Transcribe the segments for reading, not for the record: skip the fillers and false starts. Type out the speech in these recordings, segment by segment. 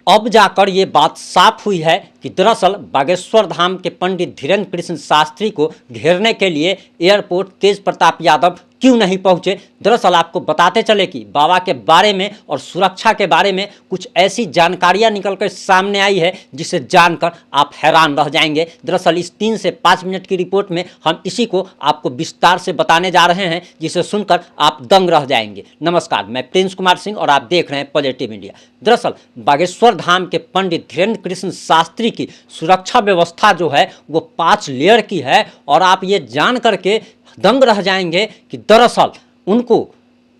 अब जाकर ये बात साफ हुई है कि दरअसल बागेश्वर धाम के पंडित धीरेन्द्र कृष्ण शास्त्री को घेरने के लिए एयरपोर्ट तेज प्रताप यादव क्यों नहीं पहुंचे। दरअसल आपको बताते चले कि बाबा के बारे में और सुरक्षा के बारे में कुछ ऐसी जानकारियां निकलकर सामने आई है जिसे जानकर आप हैरान रह जाएंगे। दरअसल इस 3 से 5 मिनट की रिपोर्ट में हम इसी को आपको विस्तार से बताने जा रहे हैं, जिसे सुनकर आप दंग रह जाएंगे। नमस्कार, मैं प्रिंस कुमार सिंह और आप देख रहे हैं पॉजिटिव इंडिया। दरअसल बागेश्वर धाम के पंडित धीरेन्द्र कृष्ण शास्त्री की सुरक्षा व्यवस्था जो है वो 5 लेयर की है और आप ये जान करके दंग रह जाएंगे कि दरअसल उनको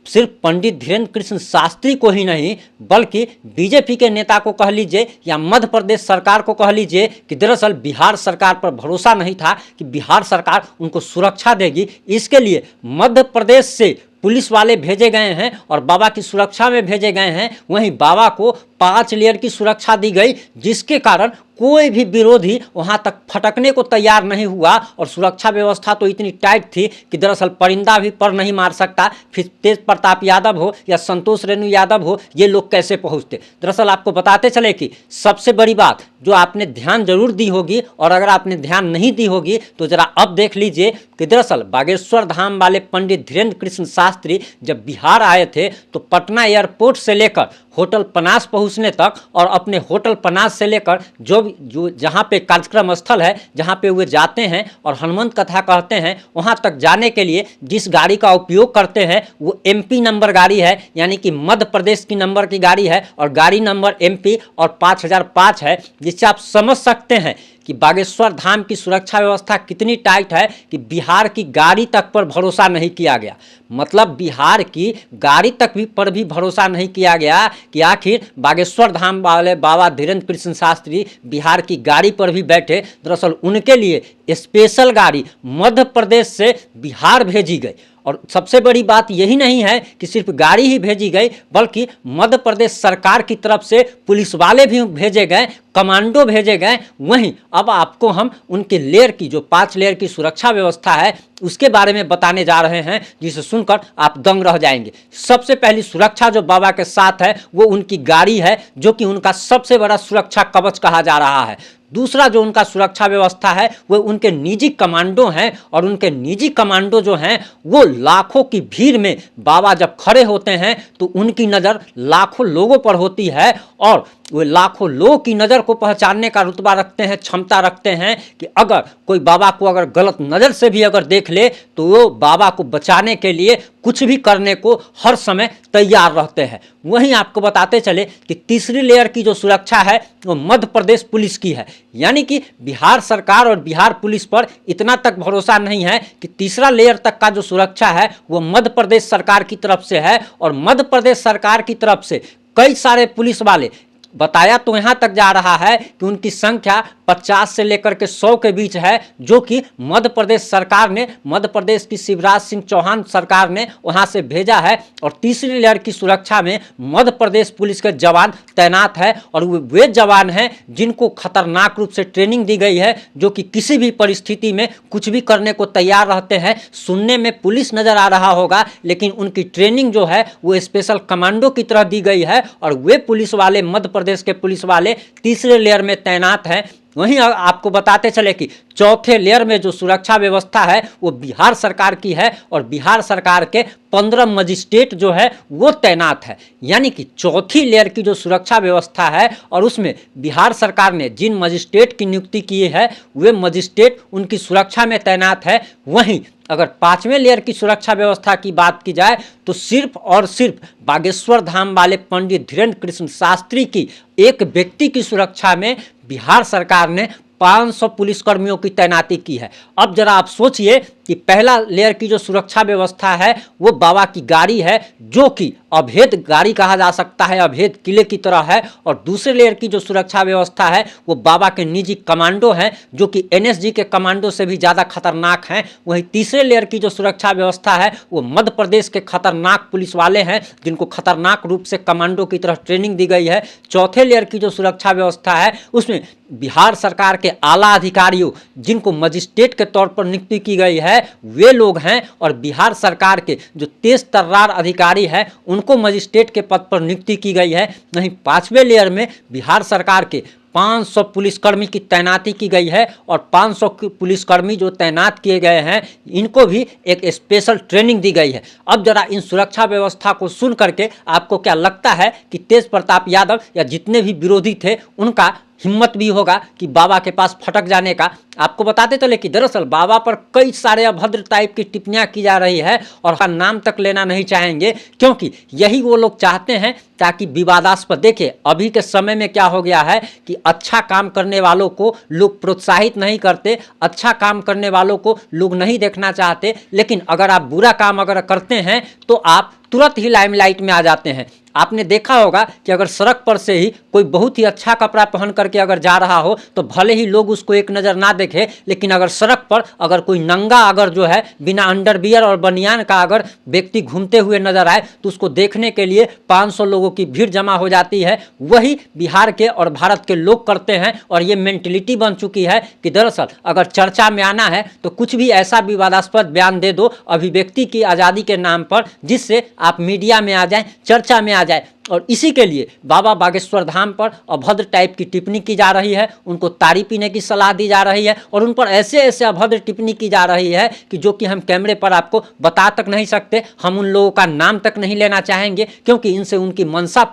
सिर्फ पंडित धीरेन्द्र कृष्ण शास्त्री को ही नहीं बल्कि बीजेपी के नेता को कह लीजिए या मध्य प्रदेश सरकार को कह लीजिए कि दरअसल बिहार सरकार पर भरोसा नहीं था कि बिहार सरकार उनको सुरक्षा देगी। इसके लिए मध्य प्रदेश से पुलिस वाले भेजे गए हैं और बाबा की सुरक्षा में भेजे गए हैं। वहीं बाबा को 5 लेयर की सुरक्षा दी गई, जिसके कारण कोई भी विरोधी वहां तक फटकने को तैयार नहीं हुआ। और सुरक्षा व्यवस्था तो इतनी टाइट थी कि दरअसल परिंदा भी पर नहीं मार सकता। फिर तेज प्रताप यादव हो या संतोष रेणु यादव हो, ये लोग कैसे पहुंचते। दरअसल आपको बताते चले कि सबसे बड़ी बात जो आपने ध्यान जरूर दी होगी, और अगर आपने ध्यान नहीं दी होगी तो जरा अब देख लीजिए कि दरअसल बागेश्वर धाम वाले पंडित धीरेन्द्र कृष्ण शास्त्री जब बिहार आए थे तो पटना एयरपोर्ट से लेकर होटल पनास पहुंचने तक और अपने होटल पनास से लेकर जो जहां पे कार्यक्रम स्थल है, जहां पे वे जाते हैं और हनुमंत कथा कहते हैं, वहां तक जाने के लिए जिस गाड़ी का उपयोग करते हैं वो एमपी नंबर गाड़ी है, यानी कि मध्य प्रदेश की नंबर की गाड़ी है और गाड़ी नंबर एमपी और 5005 है। जिससे आप समझ सकते हैं कि बागेश्वर धाम की सुरक्षा व्यवस्था कितनी टाइट है कि बिहार की गाड़ी तक पर भरोसा नहीं किया गया। मतलब बिहार की गाड़ी तक पर भी भरोसा नहीं किया गया कि आखिर बागेश्वर धाम वाले बाबा धीरेन्द्र कृष्ण शास्त्री बिहार की गाड़ी पर भी बैठे। दरअसल उनके लिए स्पेशल गाड़ी मध्य प्रदेश से बिहार भेजी गई। और सबसे बड़ी बात यही नहीं है कि सिर्फ गाड़ी ही भेजी गई, बल्कि मध्य प्रदेश सरकार की तरफ से पुलिस वाले भी भेजे गए, कमांडो भेजे गए। वहीं अब आपको हम उनके लेयर की जो 5 लेयर की सुरक्षा व्यवस्था है उसके बारे में बताने जा रहे हैं, जिसे सुनकर आप दंग रह जाएंगे। सबसे पहली सुरक्षा जो बाबा के साथ है वो उनकी गाड़ी है, जो कि उनका सबसे बड़ा सुरक्षा कवच कहा जा रहा है। दूसरा जो उनका सुरक्षा व्यवस्था है वो उनके निजी कमांडो हैं, और उनके निजी कमांडो जो हैं वो लाखों की भीड़ में बाबा जब खड़े होते हैं तो उनकी नज़र लाखों लोगों पर होती है, और वे लाखों लोगों की नज़र को पहचानने का रुतबा रखते हैं, क्षमता रखते हैं कि अगर कोई बाबा को अगर गलत नज़र से भी अगर देख ले तो वो बाबा को बचाने के लिए कुछ भी करने को हर समय तैयार रहते हैं। वहीं आपको बताते चले कि तीसरी लेयर की जो सुरक्षा है वो मध्य प्रदेश पुलिस की है, यानी कि बिहार सरकार और बिहार पुलिस पर इतना तक भरोसा नहीं है कि तीसरा लेयर तक का जो सुरक्षा है वो मध्य प्रदेश सरकार की तरफ से है। और मध्य प्रदेश सरकार की तरफ से कई सारे पुलिस वाले, बताया तो यहाँ तक जा रहा है कि उनकी संख्या 50 से लेकर के 100 के बीच है, जो कि मध्य प्रदेश सरकार ने, मध्य प्रदेश की शिवराज सिंह चौहान सरकार ने वहाँ से भेजा है। और तीसरी लेयर की सुरक्षा में मध्य प्रदेश पुलिस के जवान तैनात है, और वे जवान हैं जिनको खतरनाक रूप से ट्रेनिंग दी गई है, जो कि किसी भी परिस्थिति में कुछ भी करने को तैयार रहते हैं। सुनने में पुलिस नज़र आ रहा होगा, लेकिन उनकी ट्रेनिंग जो है वो स्पेशल कमांडो की तरह दी गई है, और वे पुलिस वाले मध्य प्रदेश के पुलिस वाले तीसरे लेयर में तैनात हैं। वहीं आपको बताते चले कि चौथे लेयर में जो सुरक्षा व्यवस्था है वो बिहार सरकार की है, और बिहार सरकार के 15 मजिस्ट्रेट जो है वो तैनात है। यानी कि चौथी लेयर की जो सुरक्षा व्यवस्था है और उसमें बिहार सरकार ने जिन मजिस्ट्रेट की नियुक्ति की है वे मजिस्ट्रेट उनकी सुरक्षा में तैनात है। वहीं अगर 5वें लेयर की सुरक्षा व्यवस्था की बात की जाए तो सिर्फ और सिर्फ बागेश्वर धाम वाले पंडित धीरेन्द्र कृष्ण शास्त्री की एक व्यक्ति की सुरक्षा में बिहार सरकार ने 500 पुलिसकर्मियों की तैनाती की है। अब जरा आप सोचिए कि पहला लेयर की जो सुरक्षा व्यवस्था है वो बाबा की गाड़ी है, जो कि अभेद गाड़ी कहा जा सकता है, अभेद किले की तरह है। और दूसरे लेयर की जो सुरक्षा व्यवस्था है वो बाबा के निजी कमांडो हैं, जो कि एनएसजी के कमांडो से भी ज़्यादा खतरनाक हैं। वहीं तीसरे लेयर की जो सुरक्षा व्यवस्था है वो मध्य प्रदेश के खतरनाक पुलिस वाले हैं, जिनको खतरनाक रूप से कमांडो की तरह ट्रेनिंग दी गई है। चौथे लेयर की जो सुरक्षा व्यवस्था है उसमें बिहार सरकार के आला अधिकारियों, जिनको मजिस्ट्रेट के तौर पर नियुक्ति की गई है, है वे लोग हैं और बिहार सरकार के जो तेज तर्रार अधिकारी हैं उनको मजिस्ट्रेट के पद पर नियुक्ति की गई है। नहीं, 5वें लेयर में बिहार सरकार के 500 पुलिसकर्मी की तैनाती की गई है और 500 पुलिसकर्मी जो तैनात किए गए हैं इनको भी एक स्पेशल ट्रेनिंग दी गई है। अब जरा इन सुरक्षा व्यवस्था को सुन करके आपको क्या लगता है कि तेज प्रताप यादव या जितने भी विरोधी थे उनका हिम्मत भी होगा कि बाबा के पास फटक जाने का? आपको बताते चले कि दरअसल बाबा पर कई सारे अभद्र टाइप की टिप्पणियां की जा रही है और नाम तक लेना नहीं चाहेंगे, क्योंकि यही वो लोग चाहते हैं ताकि विवादास्पद, देखिए अभी के समय में क्या हो गया है कि अच्छा काम करने वालों को लोग प्रोत्साहित नहीं करते, अच्छा काम करने वालों को लोग नहीं देखना चाहते, लेकिन अगर आप बुरा काम अगर करते हैं तो आप तुरंत ही लाइमलाइट में आ जाते हैं। आपने देखा होगा कि अगर सड़क पर से ही कोई बहुत ही अच्छा कपड़ा पहन करके अगर जा रहा हो तो भले ही लोग उसको एक नज़र ना देखे, लेकिन अगर सड़क पर अगर कोई नंगा अगर जो है बिना अंडरवियर और बनियान का अगर व्यक्ति घूमते हुए नजर आए तो उसको देखने के लिए 500 लोगों की भीड़ जमा हो जाती है। वही बिहार के और भारत के लोग करते हैं और ये मेंटलिटी बन चुकी है कि दरअसल अगर चर्चा में आना है तो कुछ भी ऐसा विवादास्पद बयान दे दो अभिव्यक्ति की आज़ादी के नाम पर, जिससे आप मीडिया में आ जाएं, चर्चा में आ जाए। और इसी के लिए बाबा बागेश्वर धाम पर अभद्र टाइप की टिप्पणी की जा रही है, उनको तारी पीने की सलाह दी जा रही है और उन पर ऐसे ऐसे अभद्र टिप्पणी की जा रही है कि जो कि हम कैमरे पर आपको बता तक नहीं सकते, हम उन लोगों का नाम तक नहीं लेना चाहेंगे, क्योंकि इनसे उनकी मंशा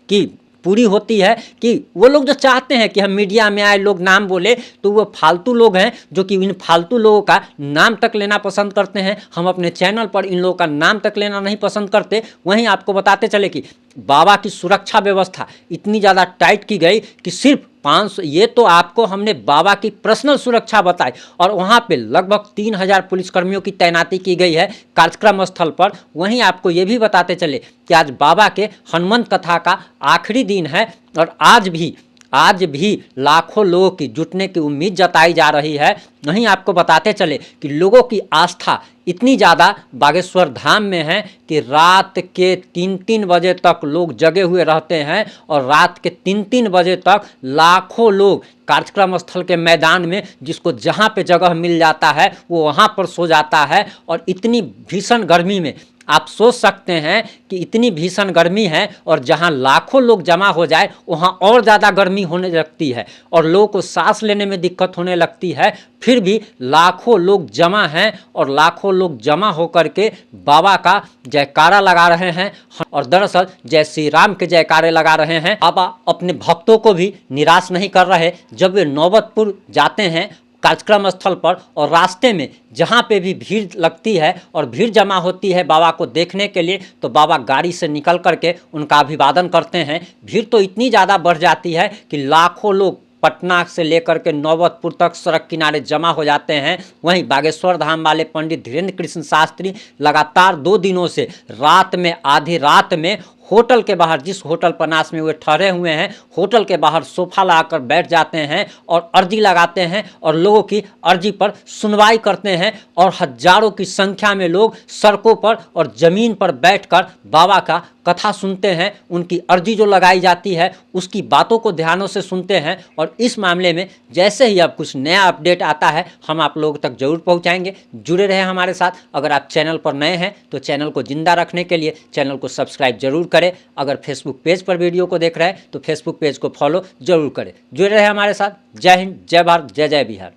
की पूरी होती है कि वो लोग जो चाहते हैं कि हम मीडिया में आए, लोग नाम बोले, तो वो फालतू लोग हैं जो कि इन फालतू लोगों का नाम तक लेना पसंद करते हैं। हम अपने चैनल पर इन लोगों का नाम तक लेना नहीं पसंद करते। वहीं आपको बताते चले कि बाबा की सुरक्षा व्यवस्था इतनी ज़्यादा टाइट की गई कि सिर्फ 500, ये तो आपको हमने बाबा की पर्सनल सुरक्षा बताई और वहाँ पे लगभग 3000 पुलिसकर्मियों की तैनाती की गई है कार्यक्रम स्थल पर। वहीं आपको ये भी बताते चले कि आज बाबा के हनुमंत कथा का आखिरी दिन है और आज भी लाखों लोगों की जुटने की उम्मीद जताई जा रही है। वहीं आपको बताते चले कि लोगों की आस्था इतनी ज़्यादा बागेश्वर धाम में है कि रात के 3-3 बजे तक लोग जगे हुए रहते हैं और रात के 3-3 बजे तक लाखों लोग कार्यक्रम स्थल के मैदान में, जिसको जहाँ पे जगह मिल जाता है वो वहाँ पर सो जाता है। और इतनी भीषण गर्मी में आप सोच सकते हैं कि इतनी भीषण गर्मी है और जहां लाखों लोग जमा हो जाए वहां और ज़्यादा गर्मी होने लगती है और लोगों को सांस लेने में दिक्कत होने लगती है। फिर भी लाखों लोग जमा हैं और लाखों लोग जमा होकर के बाबा का जयकारा लगा रहे हैं और दरअसल जय श्री राम के जयकारे लगा रहे हैं। बाबा अपने भक्तों को भी निराश नहीं कर रहे। जब वे नौबतपुर जाते हैं कार्यक्रम स्थल पर और रास्ते में जहाँ पे भी भीड़ लगती है और भीड़ जमा होती है बाबा को देखने के लिए, तो बाबा गाड़ी से निकल करके उनका अभिवादन करते हैं। भीड़ तो इतनी ज़्यादा बढ़ जाती है कि लाखों लोग पटना से लेकर के नौबतपुर तक सड़क किनारे जमा हो जाते हैं। वहीं बागेश्वर धाम वाले पंडित धीरेन्द्र कृष्ण शास्त्री लगातार 2 दिनों से रात में, आधी रात में होटल के बाहर, जिस होटल पनास में वे ठहरे हुए हैं, होटल के बाहर सोफा लगाकर बैठ जाते हैं और अर्जी लगाते हैं और लोगों की अर्जी पर सुनवाई करते हैं और हजारों की संख्या में लोग सड़कों पर और ज़मीन पर बैठकर बाबा का कथा सुनते हैं। उनकी अर्जी जो लगाई जाती है उसकी बातों को ध्यानों से सुनते हैं और इस मामले में जैसे ही अब कुछ नया अपडेट आता है हम आप लोगों तक जरूर पहुंचाएंगे। जुड़े रहे हमारे साथ। अगर आप चैनल पर नए हैं तो चैनल को जिंदा रखने के लिए चैनल को सब्सक्राइब जरूर करें। अगर फेसबुक पेज पर वीडियो को देख रहे हैं तो फेसबुक पेज को फॉलो जरूर करें। जुड़े रहे हमारे साथ। जय हिंद, जय भारत, जय जय बिहार।